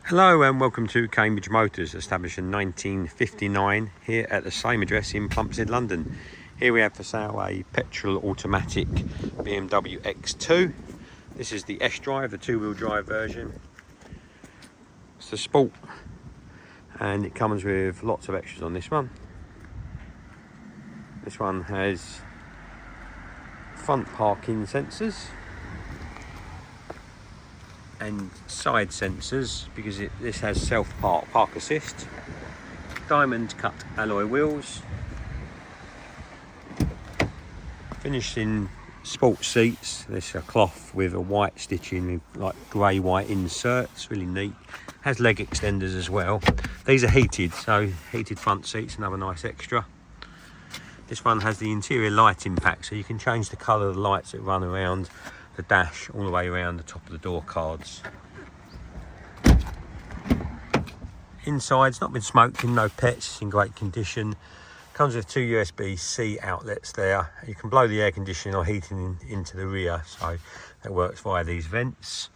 Hello and welcome to Cambridge Motors, established in 1959 here at the same address in Plumstead, London. Here we have for sale a petrol automatic BMW X2. This is the sDrive, the two-wheel drive version. It's the Sport and it comes with lots of extras on this one. This one has front parking sensors and side sensors because this has park assist, diamond cut alloy wheels, finished in sport seats. This is a cloth with a white stitching with like grey white inserts, really neat. Has leg extenders as well. These are heated, so heated front seats, another nice extra. This one has the interior lighting pack, so you can change the colour of the lights that run around the dash all the way around the top of the door cards. Inside's not been smoked in, no pets, it's in great condition. Comes with two USB-C outlets there. You can blow the air conditioning or heating into the rear, so that works via these vents.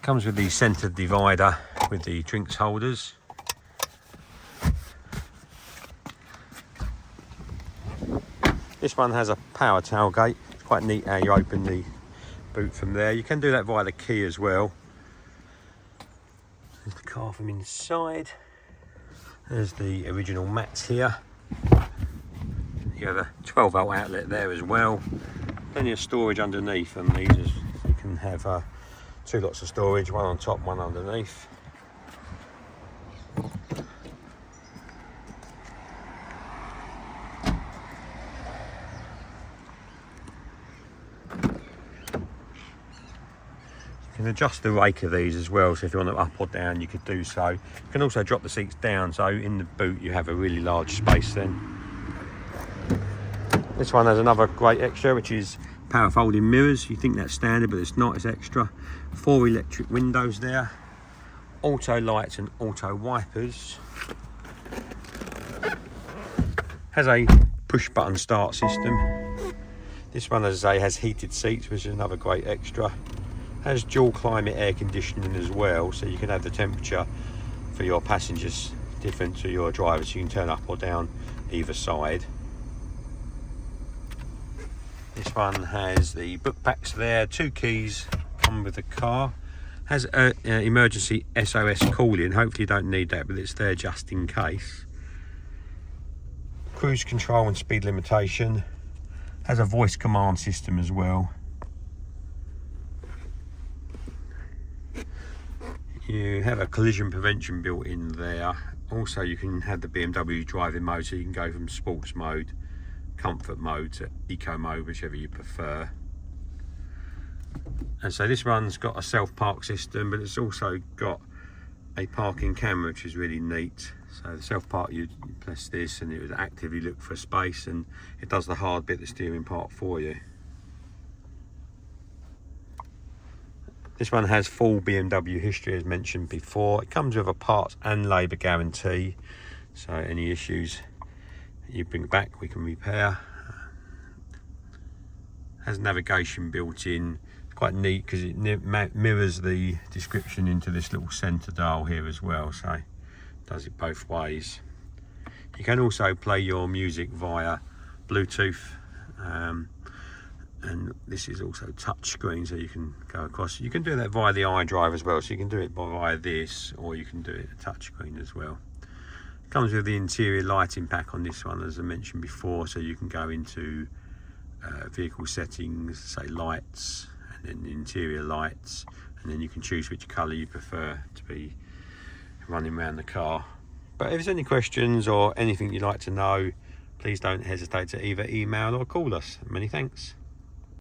Comes with the centre divider with the drinks holders. This one has a power tailgate. It's quite neat how you open the boot from there. You can do that via the key as well. There's the car from inside. There's the original mats here. You have a 12-volt outlet there as well. Plenty of storage underneath on these. You can have two lots of storage, one on top, one underneath. You can adjust the rake of these as well, so if you want it up or down you could do so. You can also drop the seats down, so in the boot you have a really large space then. This one has another great extra, which is power folding mirrors. You think that's standard, but it's not, it's extra. 4 electric windows there, auto lights and auto wipers. Has a push button start system. This one, as I say, has heated seats, which is another great extra. Has dual climate air conditioning as well, so you can have the temperature for your passengers different to your drivers, so you can turn up or down either side. This one has the book packs there, 2 keys come with the car. Has an emergency SOS call-in. Hopefully you don't need that, but it's there just in case. Cruise control and speed limitation. Has a voice command system as well. You have a collision prevention built in there. Also you can have the BMW driving mode, so you can go from sports mode, comfort mode to eco mode, whichever you prefer. And so this one's got a self-park system, but it's also got a parking camera, which is really neat. So the self-park, you press this and it would actively look for space, and it does the hard bit, the steering part, for you. This one has full BMW history, as mentioned before. It comes with a parts and labour guarantee, so any issues you bring back we can repair. Has navigation built in. It's quite neat because it mirrors the description into this little centre dial here as well, so it does it both ways. You can also play your music via Bluetooth, and this is also touch screen, so you can go across. You can do that via the iDrive as well, so you can do it via this, or you can do it touch screen as well. Comes with the interior lighting pack on this one, as I mentioned before, so you can go into vehicle settings, say lights, and then the interior lights, and then you can choose which colour you prefer to be running around the car. But if there's any questions or anything you'd like to know, please don't hesitate to either email or call us. Many thanks.